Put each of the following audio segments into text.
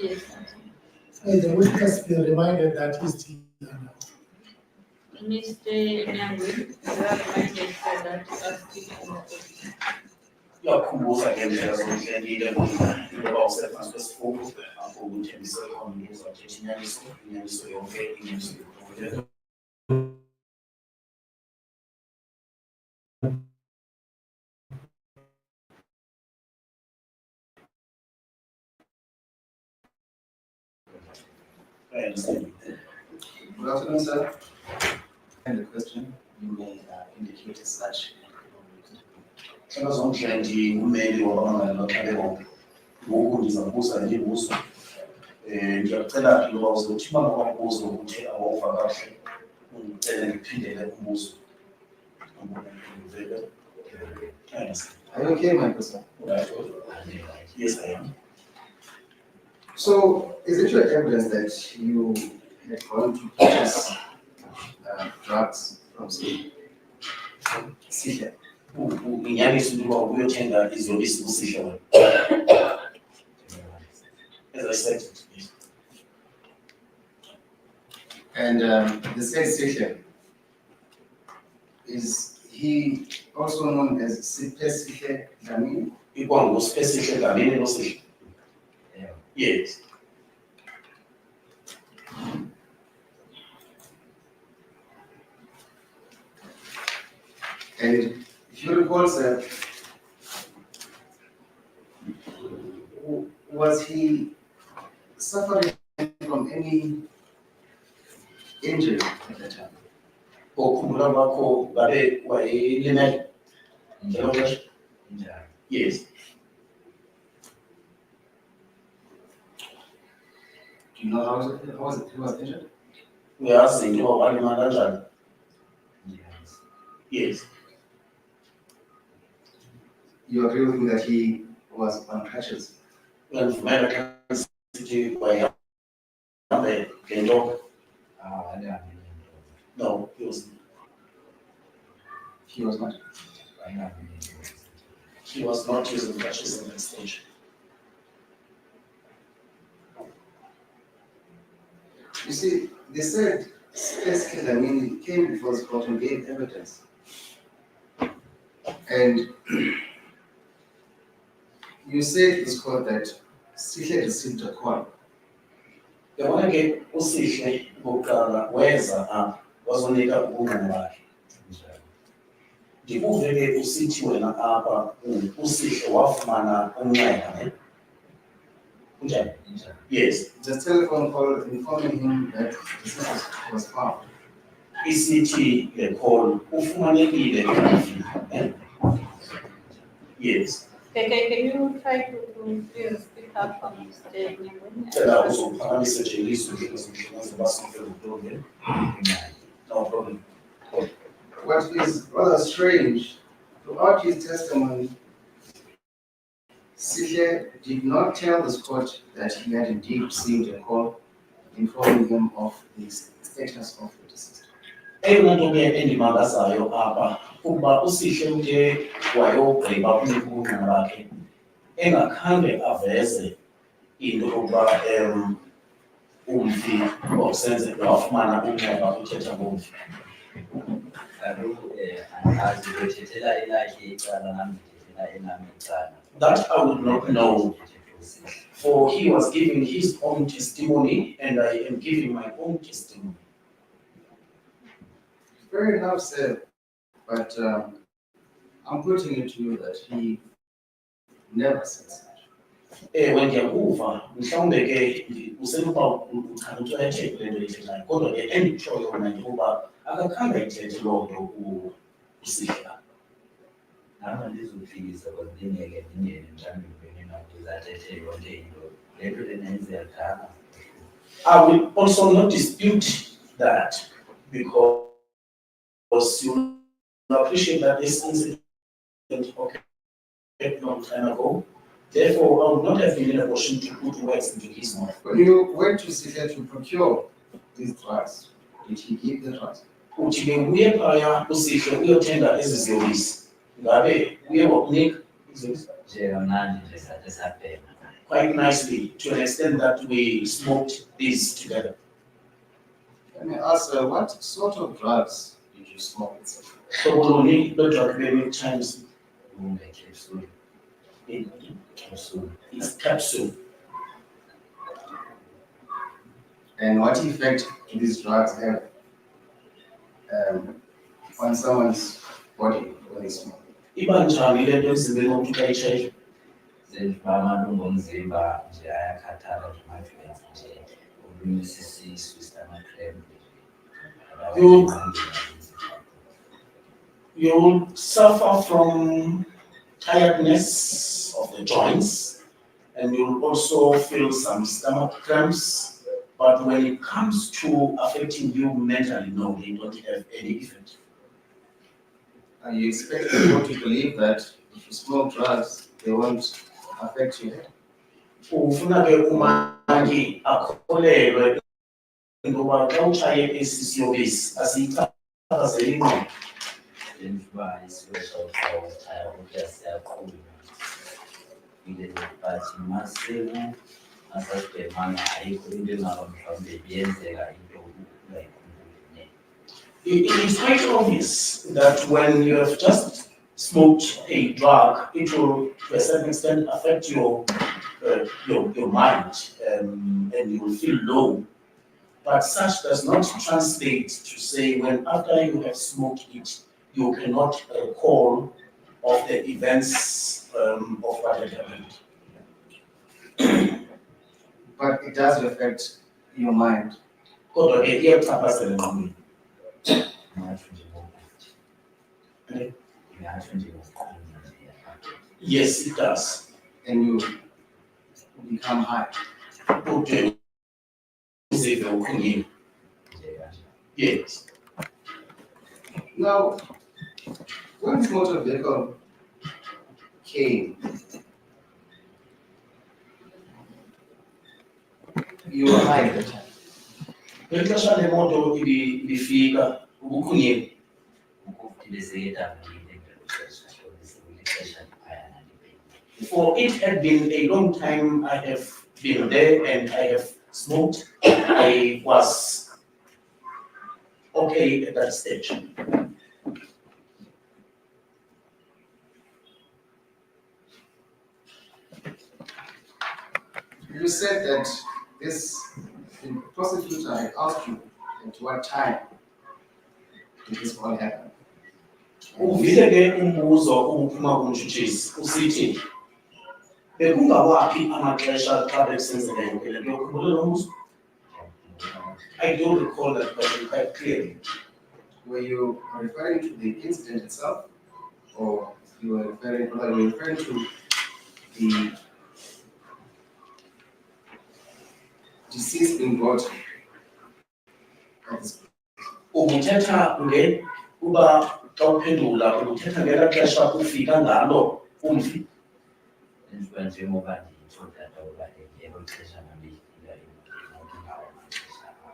Yes. May the witness be reminded that he's still under. Mr. Nyangwe, you are reminded that you are still under oath. Iyakhumbuza ngendlela zokuhlelile ngoba usephantsi kwesifundo apho ukuthembisa khona uzawuthetha inyaniso yonke inyaniso yokuphumela. Good afternoon, sir. And the question you may indicate as such. Sengazonke ndingumeli wabangani baxakeka ngoku ndizakubuza imibuzo. Ndiyakucela ke uba uzothi uma kwambuzo ukuthi awuva kahle undicele ndiphindele umbuzo. Are you okay, my person? Yes, I am. So, is it your evidence that you had gone to purchase drugs from Sisha? Inyaniso ukuba uyothenga izobisi kuSisha. As I said, yes. And the said Sisha, is he also known as Sisha Dlamini? Ikwangu specific Dlamini no Sisha. Yes. And if you recall, sir, was he suffering from any injury at the time? Okhumbula kwakho ngabe wayelimele? Yes. Do you know how he was injured? Uyazi into yoba walimala kanjani? Yes. You agree with me that he was on crutches? Uyandivumela xa sithi wayehambe ngento? No, he wasn't. He was not. He was not using crutches at that stage. You see, they said Space Killer came before the court and gave evidence. And you said to this court that Sisha received a call. Yabona ke uSihle bokuqala weza apha wazonika ubungqina bakhe. Ndikuve ke usithi wena apha uSihle wafumana umnxeba ne? Kunjani? Yes. The telephone call informing him that the sister was found. Isithi le call ufumanekile ne? Yes. Okay, can you try to please speak up from Mr. Nyangwe? Cela uzophakamisa nje ilizwi ke uzomhlangana basifike ngokulungile. No problem. What is rather strange, throughout his testimony, Sisha did not tell the court that he had indeed received a call informing him of the status of the deceased. Eyona nto ke endimangazayo apha kuba uSihle uthe wayogqiba kunika ubungqina bakhe engakhange aveze into yokuba umfi okusenzeka wafumana umnxeba uthetha ngomfi. That I would not know, for he was giving his own testimony and I am giving my own testimony. Very enough said, but I'm putting it to you that he never said such. Ewe ndiyakuva mhlawumbe ke usenokuba uchana ukuthi ayithethe le nto ayithethayo kodwa ke enditshoyo yona ndikuba akakhange ayithethe loo nto uSihle. I will also not dispute that because you appreciate that this incident occurred a long time ago. Therefore, I would not have been in a position to put words into his mouth. When you went to Sisha to procure these drugs, did he give the drugs? Uthi ke uye phaya uSihle uyothenga ezi ziyobisi ngabe uye wakunika Is it? njengamnandi nje sathe sabhema. Quite nicely, to an extent that we smoked these together. Let me ask, what sort of drugs did you smoke with? So we will need the drug many times. Kumbe capsule, capsule. It's capsule. And what effect do these drugs have on someone's body when they smoke? Iba njani le nto emzimbeni womuntu xa itshayisha? Zenjuba amalungu omzimba nje ayakhathala nje ma-joints nje, olunye sisisu, stomach cramp You will suffer from tiredness of the joints, and you'll also feel some stomach cramps. But when it comes to affecting you mentally, no, they don't have any effect. And you expect people to believe that if you smoke drugs, they won't affect you? Ufuna ke umanje akholelwe ngoba xa utshaye esi siyobisi asiyichaphazeli ingqondo. njengoba i-special force ayakutya siyaqhuba ile but masiku asasibhemanga ayikho into engaba mhlawumbe biyenzeka into ungayikhumbuli. It is quite obvious that when you have just smoked a drug, it will to a certain extent affect your mind, and you will feel low. But such does not translate to say when after you have smoked it, you cannot recall of the events of what had happened. But it does affect your mind. Kodwa ke iyakuchaphazela engqondweni. Ingatsho nje ngokuthi. Ingatsho nje ngokuqonda nje iyafaka. Yes, it does. And you become high. Ude uzive ukhungile. Nje kanje. Yes. Now, when this motor vehicle came, you were high at the time. Ngexesha lemoto ibifika ubukhungile. Ukufilizeka ngalinde ngelo xesha lixesha liphayana libhekile. For it had been a long time I have been there and I have smoked. I was okay at that stage. You said that the prosecutor had asked you at what time did this all happen? Uvile ke umbuzo uphuma kumtshutshisi usithi bekungawaphi amaxesha xa bekusenzeka yonke le nto yokhumbula lo mbuzo? I don't recall that question quite clearly. Were you referring to the incident itself, or you were referring to the deceased being brought at this point? Ubuthetha uba xa uphendula ubuthetha ngela xesha ufika ngalo umfi. Njengoba njengoba nditsho tata uba ngelo xesha ngalifika ngawo amaxesha akho.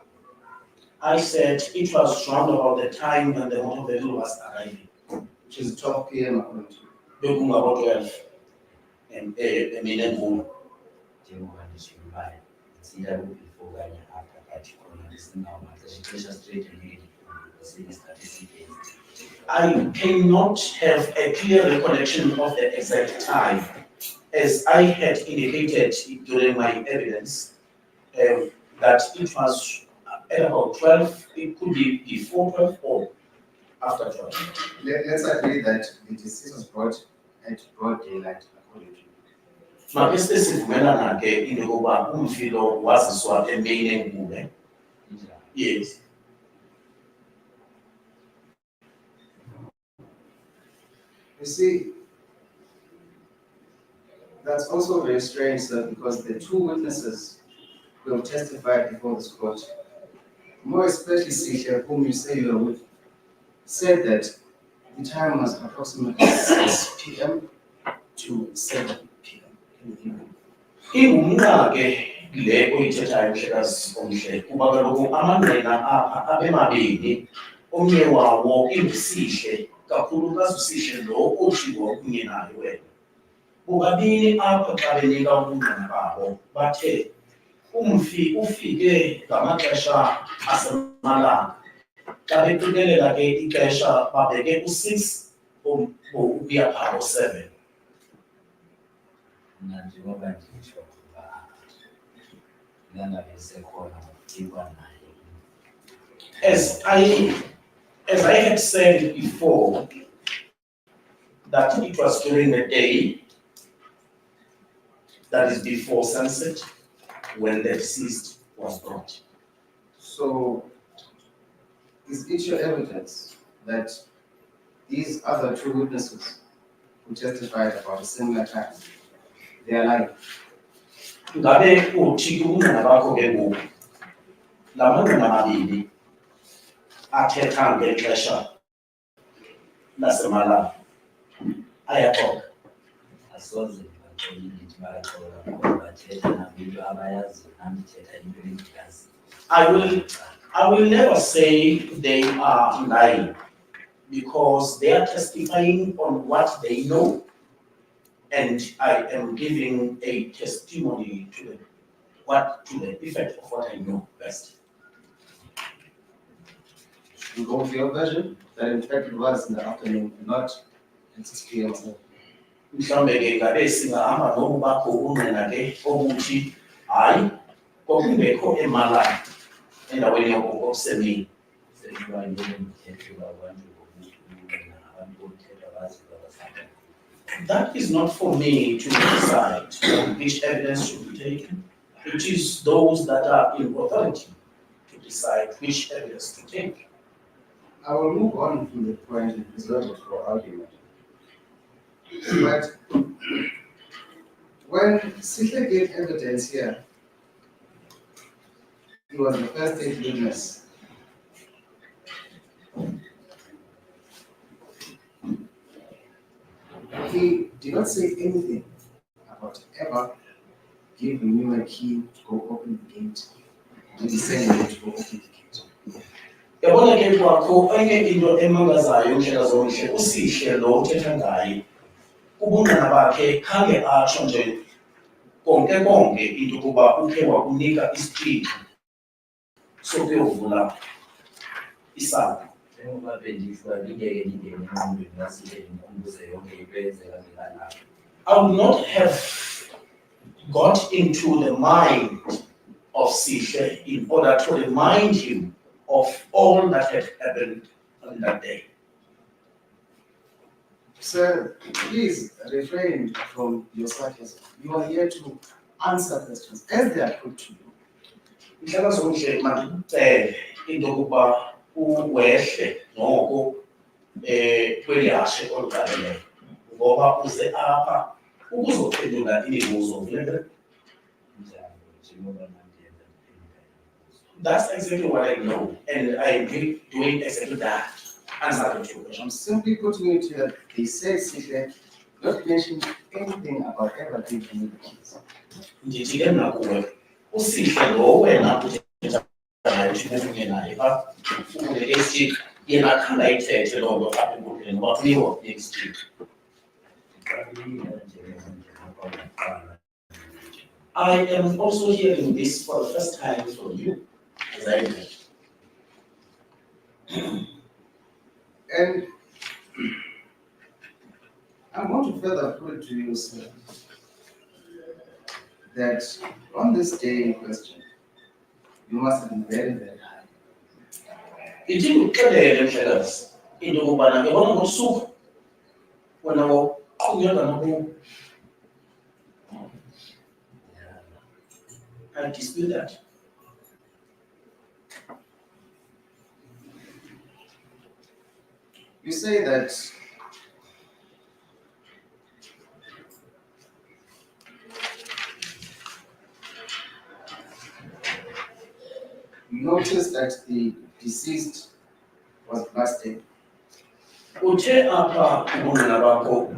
I said it was round about the time when the motor vehicle was arriving. Which is 12 p.m. according to you. Bekungabo 12 emini emvula. Njengoba nditsho uba nditsila before kanye after but khona ndisingawo amaxesha ixesha straight engeke ndikhumbule isikhathi eside. I cannot have a clear recollection of the exact time. As I had indicated during my evidence, that it was at about 12, it could be before 12 or after 12. Let's agree that the deceased was brought at broad daylight according to you. Make sesivumelana ke into yokuba umfi lo waziswa emini engume. Yes. You see, that's also very strange, sir, because the two witnesses who have testified before this court, more especially Sisha, whom you say you are with, said that the time was approximately 6 p.m. to 7 p.m. in the evening. Ingumnqa ke le oyithethayo mhlekazi omhle kuba kaloku amanqina apha abemabini omnye wawo ingusihle kakhulukazi usihle lo otshiwo kunye naye wena. bobabili apho xa benika ubungqina babo bathe ufike ngamaxesha asemalanga. Xa beqikelela ke ixesha babeke u-6 ukuya phaa ko-7. Mna njengoba nditsho ukuba nangabe sekhona ngokufikwa naye. As I had said before, that it was during the day, that is before sunset, when the deceased was brought. So, is it your evidence that these other two witnesses who testified about a similar time, they are lying? Ngabe uthi ubungqina bakho ke ngoku la manqina mabini athetha ngexesha lasemalanga ayaxoka. Asoze ndibaxole ndithi bayaxola ngoba bathetha nabantu abayaziyo nam ndithetha into endiyaziyo. I will never say they are lying because they are testifying on what they know, and I am giving a testimony to the effect of what I know best. You go with your version, that in fact it was in the afternoon, not at 6 p.m. Mhlawumbe ke ngabe singahamba nobu bakho ubungqina ke obuthi hayi kwakungekho emalanga endaweni yokusemini. Sekuba yinto endithethelwa abantu ngokuthi ubungqina abantu bomthetho abaziyo abasanda. That is not for me to decide which evidence should be taken. It is those that are in authority to decide which evidence to take. I will move on from the point reserved for argument. But when Sita gave evidence here, he was the first state witness. He did not say anything about ever giving you a key to go open the gate, maybe sending you to go open the gate. Yabona ke kwakho enye into emangazayo ndlela zonke usihle lo uthetha ngaye ubungqina bakhe khange atsho nje konke into yokuba ukhe wakunika isiphiwo sokuyovula isango. Njengoba bendisho bengeke ndingene engqondweni kaSihle ndimkhumbuze yonke into eyenzeka ngelanga. I would not have got into the mind of Sihle in order to remind him of all that had happened on that day. Sir, please refrain from your sarcasm. You are here to answer questions as they are put to you. Mhlaka zonke mandikucele into yokuba uwehle noko kwelihashe oluqalileyo ngoba uze apha ukuzophendula imibuzo vele. Njengoba nandiyenza ndiphendula imibuzo. That's exactly what I know, and I am doing exactly that. Answering to your question. I'm simply putting it here. They say Sile not mention anything about ever giving you the keys. Ndithi ke mna kuwe usihle lo wena uthetha naye uthi ufunye naye pha ufune esithi yena akhange ayithethe loo nto apha enkundleni ngoba kunikwa next week. I am also hearing this for the first time from you, as I did. And I want to further put it to you, sir, that on this day in question, you must have been very, very high. Ithi ndikuxelele mhlekazi into yokubana ngibona ngosuku wena waqhubeka noku. I dispute that. You say that you noticed that the deceased was blasted. Uthe apha ubungqina bakho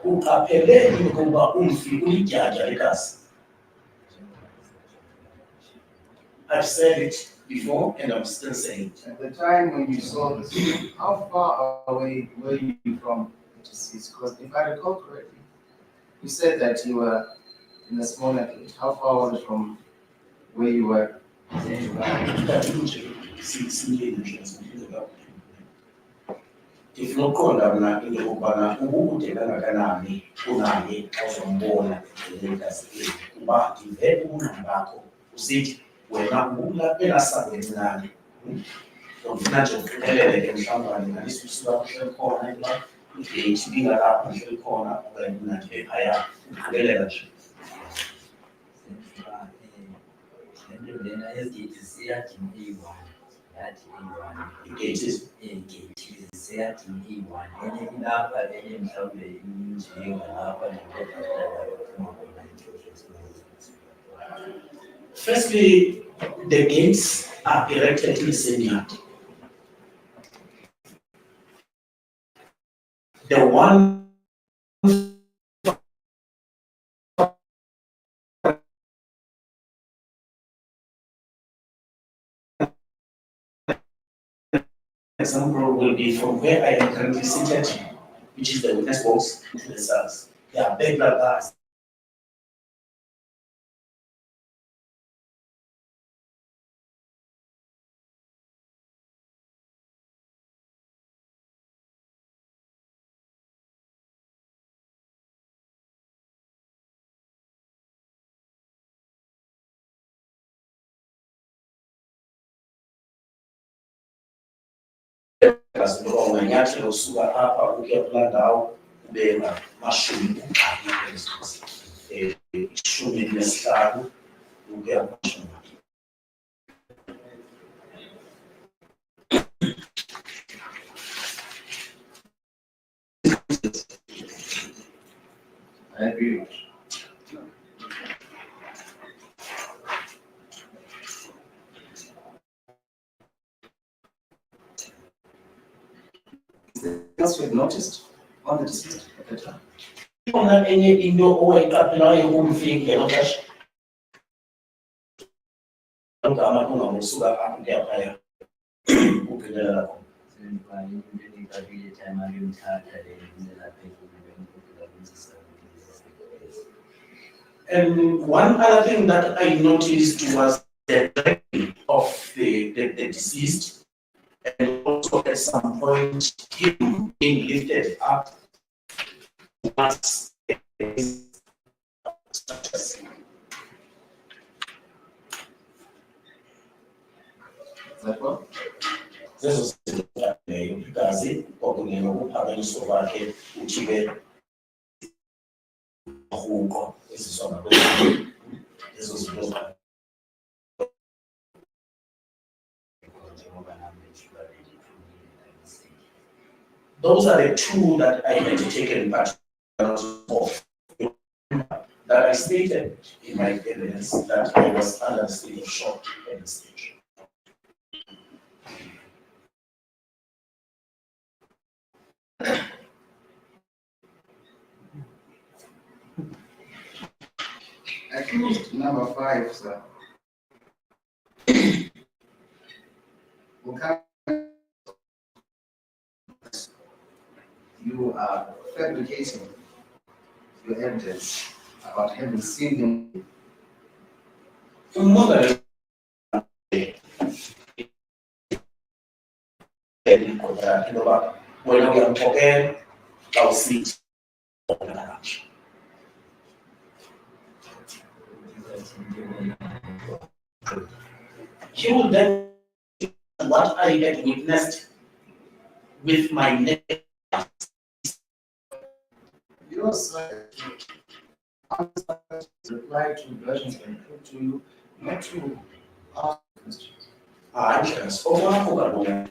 uqaphele into yokuba umfi ulidyatya legazi. I've said it before and I'm still saying it. At the time when you saw this, how far away were you from the deceased? Because if I recall correctly, You said that you were in a smaller gate. How far was it from where you were? Ndinoqonda mna into yokubana ubude kangakanani kunaye ozombona egazini kuba ndive ubungqina bakho usithi wena ubula elasango elincinane. Ndifuna nje uqikelele ke mhlawumbi walinganisa usuka uhleli khona uba igeyithi ibingalapha ndihleli khona okanye mna ndibe phaya uqikelela nje. Lento lena ezigeyithi ziyadinga eyi-one, yathi eyi-one. Igeyithi Igeyithi ziyadinga eyi-one. Enye ilapha, enye mhlawumbe injinga lapha phuma khona Firstly, the gates are erected in the same yard. The one example will be from where I am currently seated, which is the witness box, to the cells. They are burglar bars. Nyathelo usuka apha ukuya kulaa ndawo ubeka amashumi ishumi elinesihlanu ukuya kumashumi. I agree with you. Else you've noticed on the deceased at the time? Ikhona enye into owayiqaphelayo kumfi ngelo xesha? Ugama ungamusuka apha ukuya phaya uphindela lapho. And one other thing that I noticed was the dressing of the deceased, and also at some point him being lifted up once structures. That what? Zezo zinto igazi kwakunye nokuphakanyiswa kwakhe ujibe rhuqo ezisonga ezo zinto. Those are the two that I had taken part of. That I stated in my evidence that I was under the state of shock at the stage. Accused number 5, sir. You are fabricating your evidence about having seen him. Mother, when we are prepared, I'll see it. He will then see what I had witnessed with my neck. Your side reply to versions and put to you, not to ask questions. Just okwakho kaloku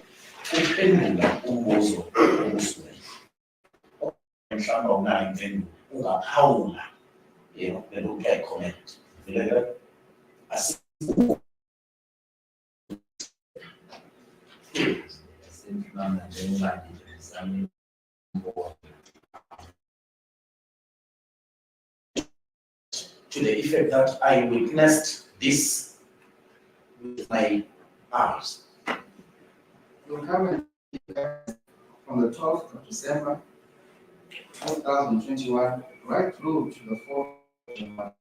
kuphendula umbuzo obuziweyo. Mhlawumbi awunayo impendulo ungaphawula belokhu uyayicomment. To the effect that I witnessed this with my eyes. You'll come in from the 12th of December 2021, right through to the 4th of March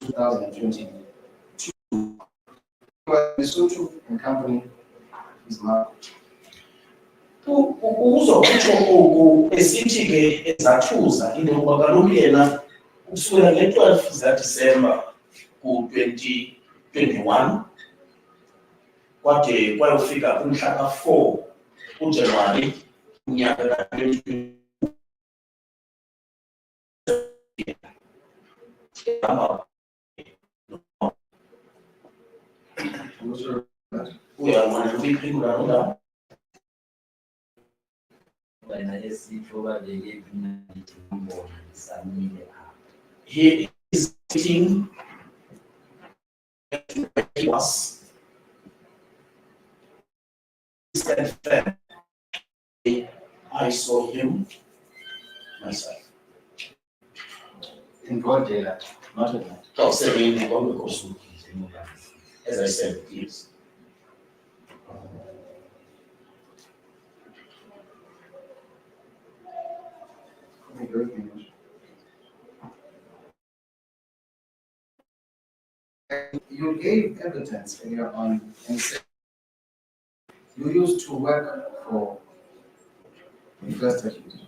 2020. Lesotho and company is marked. Uzokutsho oku esithi ke ezathuza into yokuba kaloku yena kusukela nge-12 zikaDisemba ku-2021 kwade kwayofika kumhla ka-4 kuJanuwari unyaka ka-2020 uyabona ukuyiphendula loo ndawo. He is sitting where he was. I saw him myself. In broad daylight, not at night. As I said, yes. You gave evidence earlier on and said you used to work for the first deputy.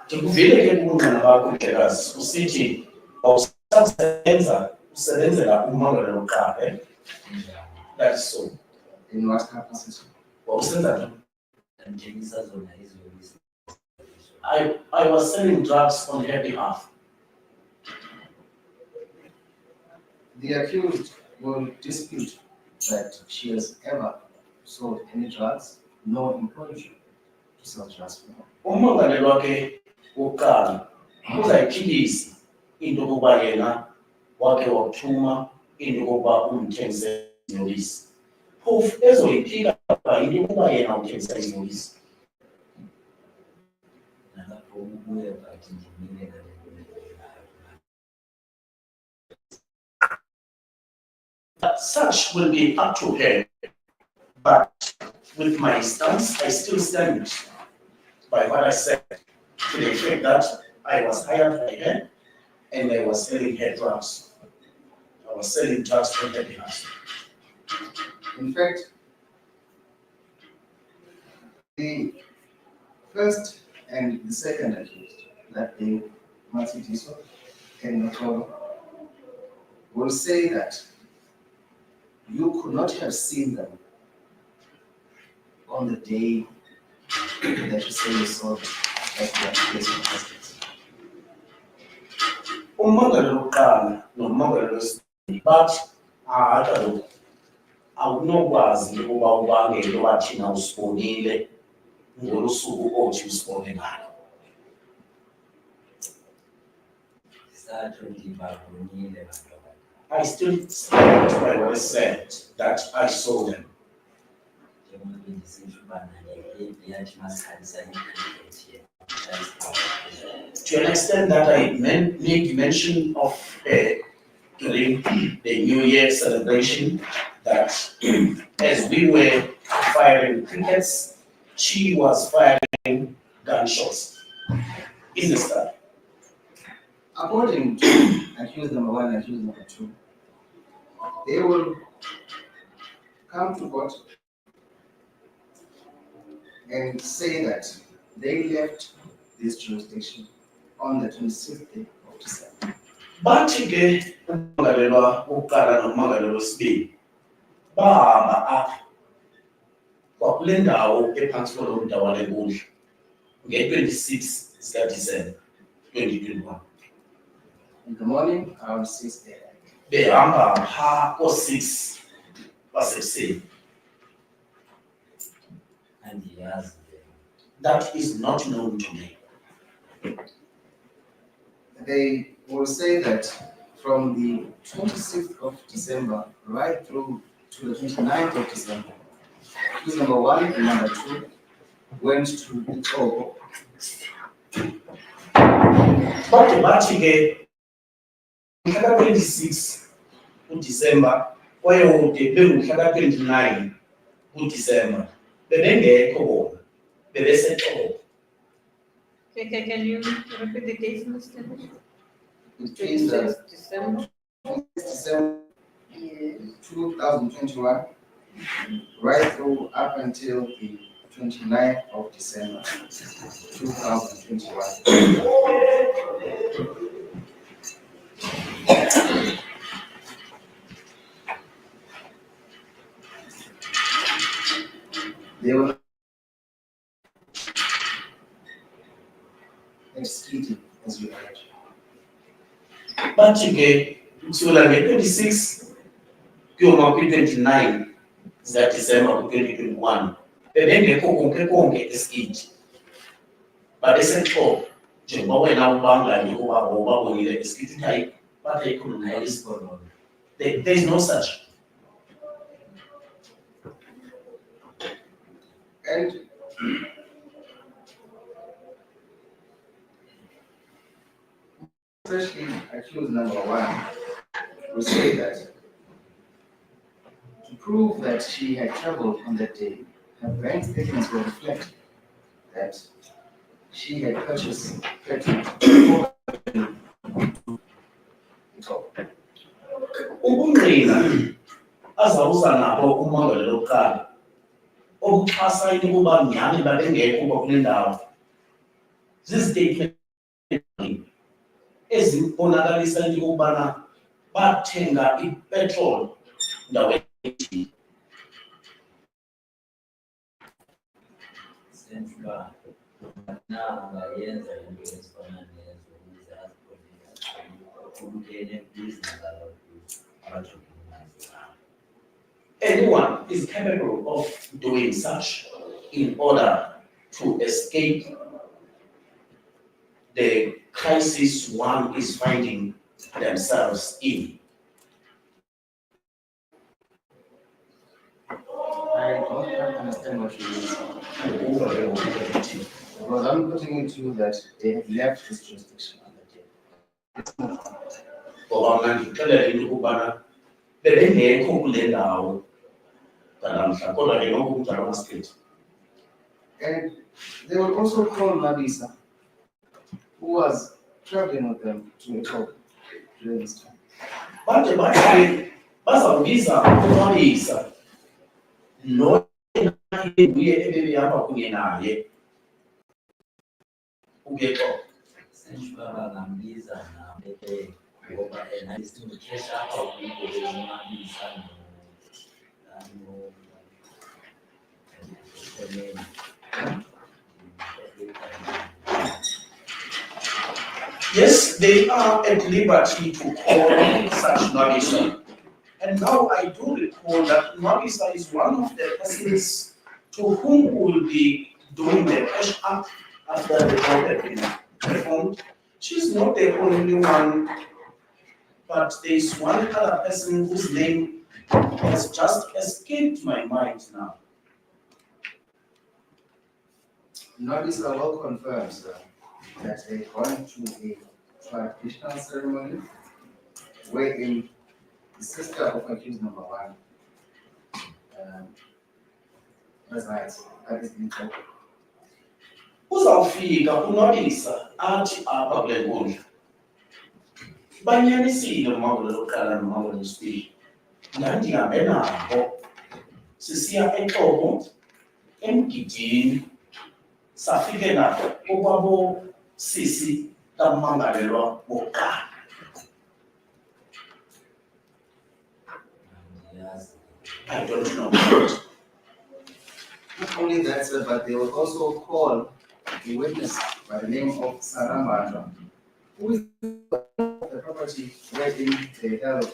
Ndikuvile ke kubungqina bakho Mhlekazi usithi usebenzela uMongameli Mqabe. That is so. In what capacity? Wawusenza I was selling drugs on her behalf. The accused will dispute that she has ever sold any drugs nor employed you to sell drugs for her. Umongameli wakhe wokuqala uzayiphikisa into yokuba yena wake wathuma into yokuba umthengise iziyobisi. Phofu ezoyiphika into yokuba yena uthengisa iziyobisi. Such will be up to her, but with my stance, I still stand by what I said, to the effect that I was hired by her and I was selling her drugs. I was selling drugs on her behalf. In fact, the first and the second accused, that being Matshidiso and Noxolo, will say that you could not have seen them on the day that you say you saw them at their place of residence. Umongameli wokuqala nomongameli wesibili bathi kaloku awunokwazi ukuba ubangele uba thina usibonile ngolu suku othi usibone ngalo. I still stand by what I said, that I saw them. To an extent that I make mention of during the New Year celebration, that as we were firing crickets, she was firing gunshots. Is this that? According to accused number 1 and accused number 2, they will come to court and say that they left this jurisdiction on the 26th day of December. Bathi ke umongameli wokuqala nomongameli wesibili bahamba apha kwakule ndawo ephantsi kwalo mda wale nkundla nge-26 zikaDisemba 2021. In the morning, around 6 a.m. Behamba phaa ko-6 basekuseni. That is not known to me. They will say that from the 26th of December right through to the 29th of December, accused number 1 and number 2 went to Lechamochamo. But bathi ke mhla ka-26 kuDisemba kwayokude bengumhla ka-29 kuDisemba bebengekho bona bebeseXhobo. Okay, can you repeat the dates, Mr. Between the 26th December? December Yes. 2021, right through up until the 29th of December 2021. They were executed as you heard. Bathi ke kusukela nge-26 kuyoma kwi-29 zikaDisemba ku-2021 bebengekho konke esikiji babesexhobo njengoba wena ubangani ubabonile esikiji ukuthi hayi bathi ayikhona Ayisikhona. there is no such. And especially accused number one, who said that to prove that she had traveled on that day, her bank statements will reflect that she had purchased petrol. Ubungqina azawuza nabo ummangalo lokuqala okuxhasa into yokuba nyhani babengekho kule ndawo zizitatement ezibonakalisa into yokubana bathenga ipetroli ndaweni ethile. Sensuka na angayenza into ezifana nezo ukuze azibonile umkene izinto abajonge nazo. Anyone is capable of doing such in order to escape the crisis one is finding themselves in. I don't understand what you mean. Because I'm putting it to you that they have left this jurisdiction on the day. Let's move on. Ngoba mna ndixelela into yokubana bebengekho kule ndawo nganamhla kodwa ke noku kunjalo masiphethe. And they will also call Mabisa, who was traveling with them to Ethiopia during this time. Bade bathi bazawubiza uNwabisa lo nguye ebebehamba kunye naye ukexoxa. Sensuka bangambiza nabeke ngoba isimkhesha apha kubo bezonwabisa Yes, they are at liberty to call such Nwabisa. And now I do recall that Nwabisa is one of the persons to whom we will be doing the cash up after the court has been performed. She's not the only one, but there is one other person whose name has just escaped my mind now. Mabisa well confirms that they gone to a traditional ceremony wherein the sister of accused number one resides. That is in Ethiopia. Uzawufika uNwabisa athi apha kule nkundla banyanisile uMawule lokuqala noMawule wesibili. Ndandihambe nabo sisiya eXhobo emgidini safike nabo okwabo sisi kamangalelwa wokuqala. I don't know. Not only that, sir, but they will also call a witness by the name of Sarambandra, who is the property wherein they held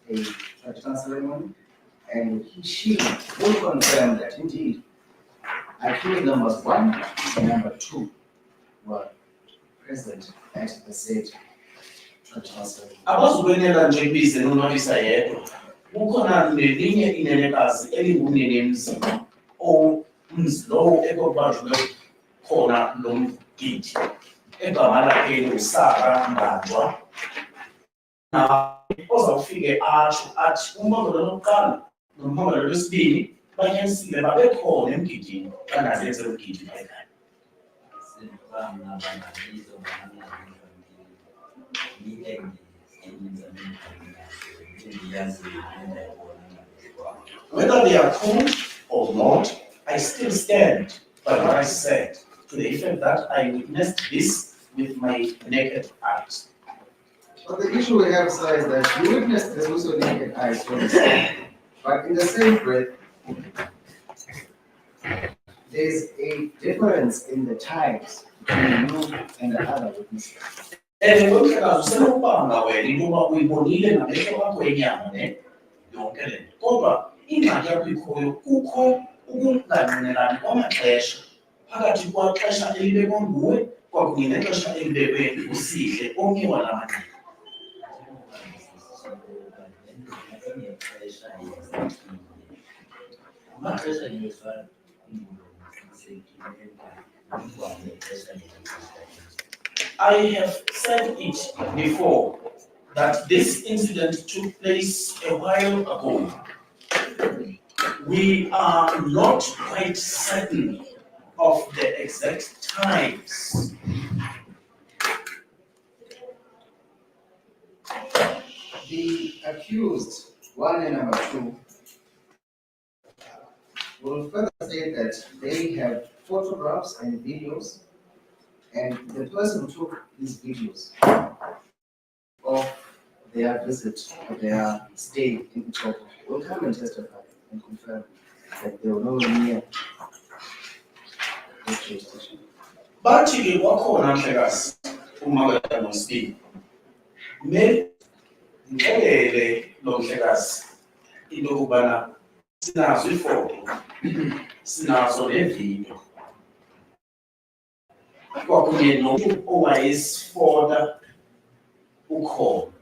a traditional ceremony, and she will confirm that indeed accused numbers 1 and number 2 were present at the said traditional ceremony. Abazukwenela nje bize noNwabisa yedwa. Kukhona nelinye inenekazi elingunenemzi umzi lowo ekokubanjwe khona lo mgidi egama lakhe nguSara Mbanjwa. Ozawufike athi uMawule lokuqala noMawule wesibili banyanisile babekhona emgidini xa ndazenze umgidi ekhaya. Whether they are caught or not, I still stand by what I said, to the effect that I witnessed this with my naked eyes. But the issue we have, sir, is that you witnessed this also naked eyes, but in the same breath, there's a difference in the times between you and the other witnesses. Ngohlekazi usenokubanga wena into yoba uyibonile ngamehlo wakho enyama ne yonke le nto. Kodwa ingxaki yakho ikhoyo kukho ukungangqinelani kwamaxesha phakathi kwaxesha elibekwa nguwe kwakunye nexesha elibekwe nguSihle omnye wala manqina. I have said it before that this incident took place a while ago. We are not quite certain of the exact times. The accused, one and number two, will further say that they have photographs and videos, and the person who took these videos of their visit or their stay in Ethiopia will come and testify and confirm that they were nowhere near this jurisdiction. Bathi ke kwakhona mhlekazi uMakwetha noSibili. Ngixelele lo mhlekazi into yokubana sinazo ifoto, sinazo nevidiyo. Kwakunye nomuntu owayesifota ukhona.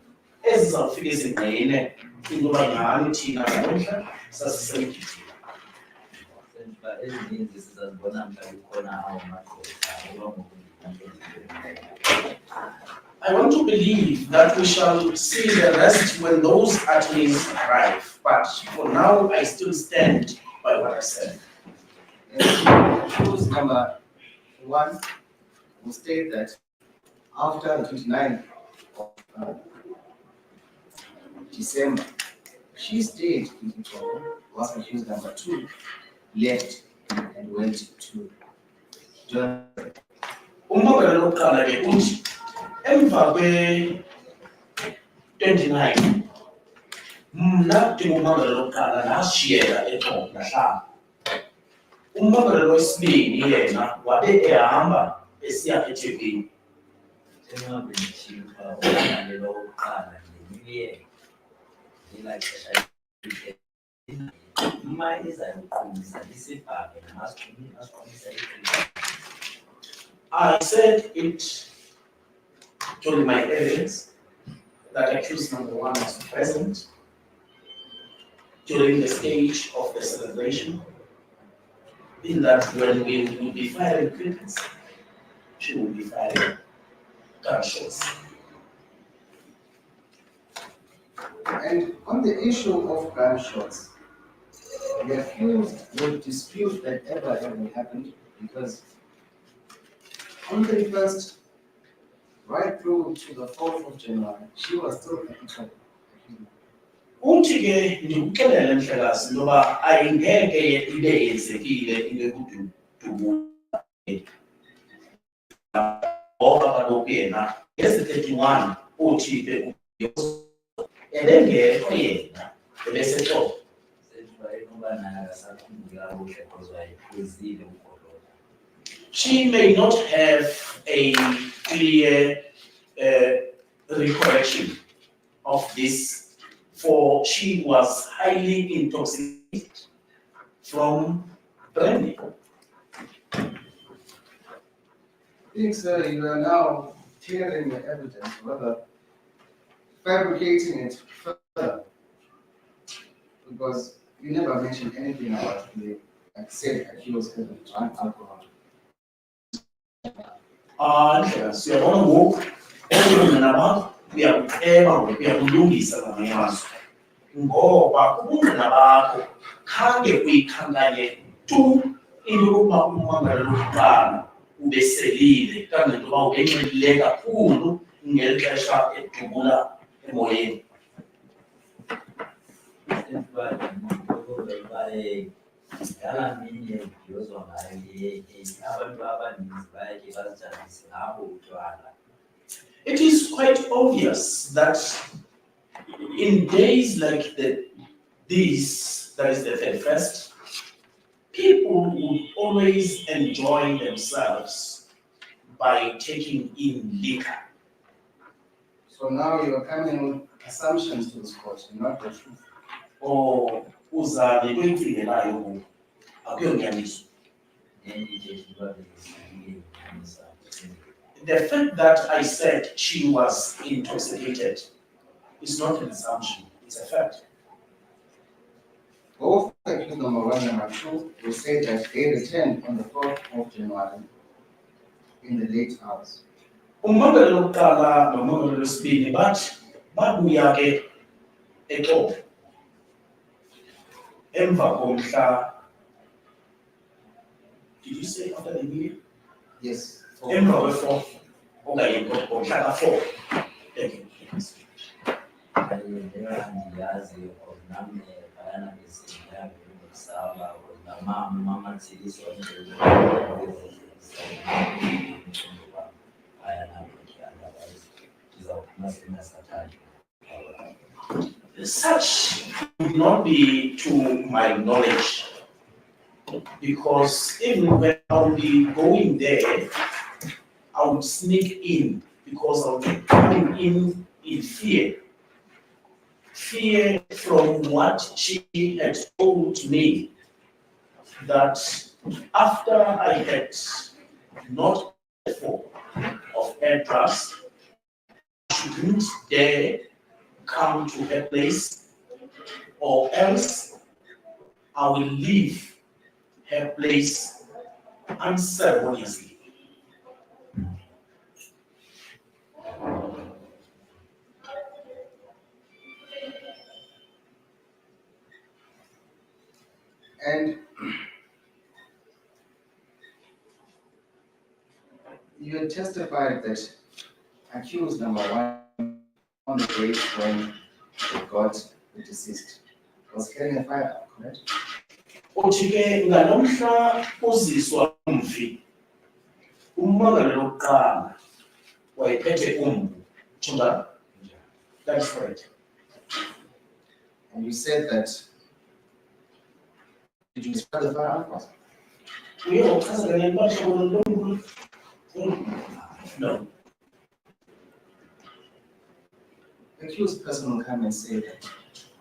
Ezizawufika ezingqine into yoba ngani thina namhla sasisemgidini. I want to believe that we shall see the rest when those attorneys arrive, but for now I still stand by what I said. Accused number one will state that after the 29th of December, she stayed in Ethiopia, whilst accused number two left and went to Germany. Umbangela lokuqala ke uthi emva kwe-29 mna ndingumbangela lokuqala ndashiyeka eXhosa ndahlala. Umbangela wesibini yena wabe ehamba esiya eThekwini. I said it during my evidence that accused number one was present during the stage of the celebration, in that when we will be firing crickets, she will be firing gunshots. And on the issue of gunshots, the accused will dispute that ever happened because on the 31st, right through to the 4th of January, she was still at Ethiopia. Uthi ke ndikuxelele mhlekazi ngoba ayingeke ibe yenzekile into yokududuza ngoba kaloku yena ngezi-31 uthi ke ebengekho yena ebeseXhosa. She may not have a clear recollection of this, for she was highly intoxicated from brandy. I think, sir, you are now tearing the evidence, rather fabricating it further, because you never mentioned anything about the said accused having drunk alcohol. Siyabona ngoku ubungqina bakho uyakuceba uyakulungisa ngamanye amazwi, ngoba ubungqina bakho khange uyikhankanye tu into yokuba ummangalo lokuqala ubeselile kanti ngoba ubenxilile kakhulu ngeli xesha edubula emoyeni. Ngala mini ebhiyozwa ngayo abantu abaninzi bayake bazijabulise ngabo utywala. It is quite obvious that in days like this, that is the 31st, people would always enjoy themselves by taking in liquor. So now you are coming with assumptions to this court, not the truth. Or uza nento oyicingelayo ngoku akuyonyaniso. The fact that I said she was intoxicated is not an assumption, it's a fact. Both accused number 1 and number 2 will say that they returned on the 4th of January in the late hours. Ummangalo lokuqala nommangalo lwesibini bathi babuya ke eXhobo emva komhla. Did you say after the new year? Yes. Emva kwe-4 okanye ngomhla ka-4. Thank you. Andiyazi nam phayana besidlala ngokusaba namama Matshidiso Such would not be to my knowledge, because even when I would be going there, I would sneak in because I would be coming in fear. Fear from what she had told me, that after I had not for of her trust, I shouldn't dare come to her place, or else I will leave her place unceremoniously. And you had testified that accused number 1 on the date when they got the deceased was carrying a firearm, correct? Uthi ke ngalomhla uziswa umfi, ummangalo lokuqala wayephethe umbu. Thunga? That's correct. And you said that. Did you describe the firearm? No. The accused person will come and say that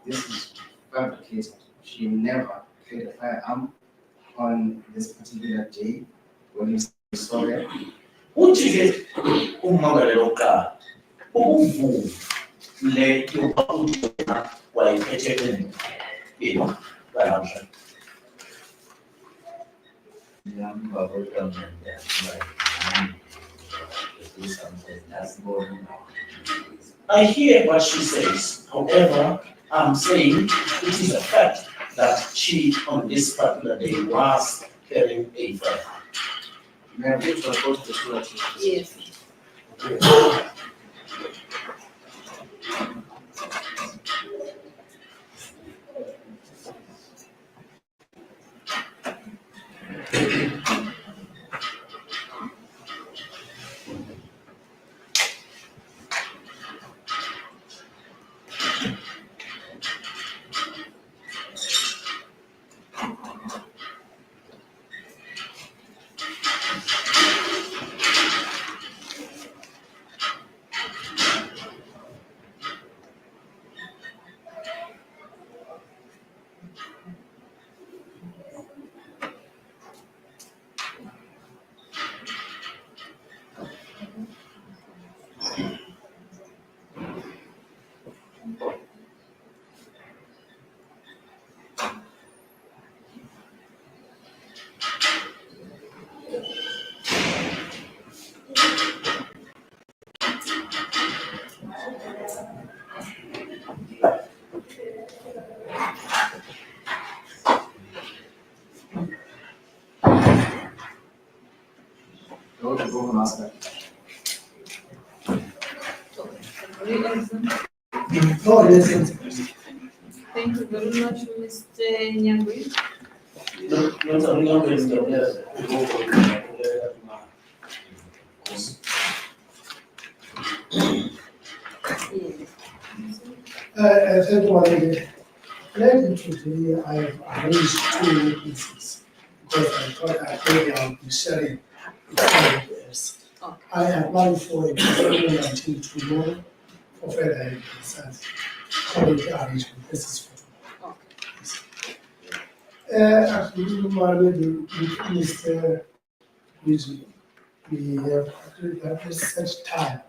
this is fabricated. She never carried a firearm on this particular day when you saw her. Uthi ke ummangalo lokuqala uvuvu le yokuba uthi wayephethe umbu. Yebo, bayamhla. I hear what she says. However, I'm saying it is a fact that she, on this particular day, was carrying a firearm. May I read to report the truth? Yes. from our side. Agree, Exxon? No reasons. Thank you very much, Mr. Nyangwe. Yes. Thank you, Malene. Related today, I have arranged 2 witnesses because I thought I told you I would be sharing with somebody else. Okay. I applied for a deferment until tomorrow for further evidence. Already arranged witnesses for tomorrow. Actually, Malene, Mr. Luigi, we have agreed that this such time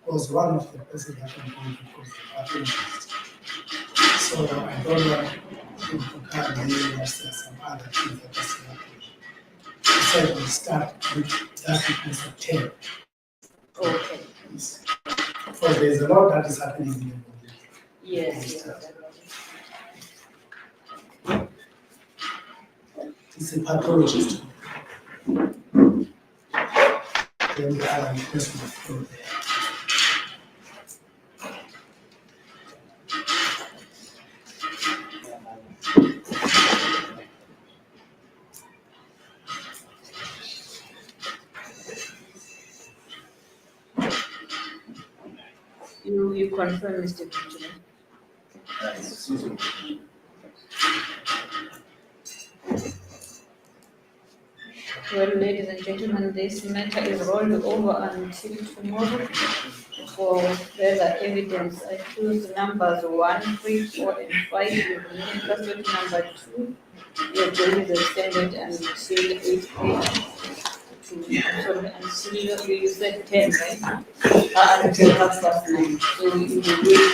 was one of the persons that I'm going to cause the pathologist. So I don't want him to come here and say some other things that is happening. He said we start with that witness at 10. Okay. Yes. Because there's a lot that is happening in the body. Yes. He's a pathologist. Then the other witness will go there. You confirm, Mr. Kuchuma? Well, ladies and gentlemen, this matter is rolled over until tomorrow for further evidence. I choose numbers 1, 3, 4, and 5. You remain custody number 2. Your bail is extended until 8 p.m. Sorry, until you said 10, right? Until 9:30. So you will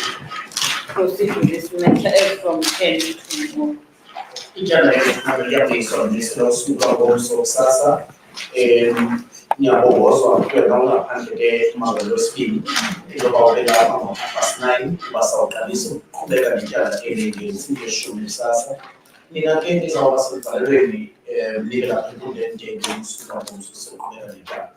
proceed with this matter from 10 tomorrow. Ijana yakuyiso nesilosuka ngomso kusasa ngiyabongozwa kuwena ungaphandle kwemalo lwesibili izobawela ama-9 basawuqalisa ukuqhubeka netyala elingezinto 10 kusasa. Mina ke ndizawuba sebhalelweni libe lapha enkundleni njengosuka ngomso sokuqhubeka netyala.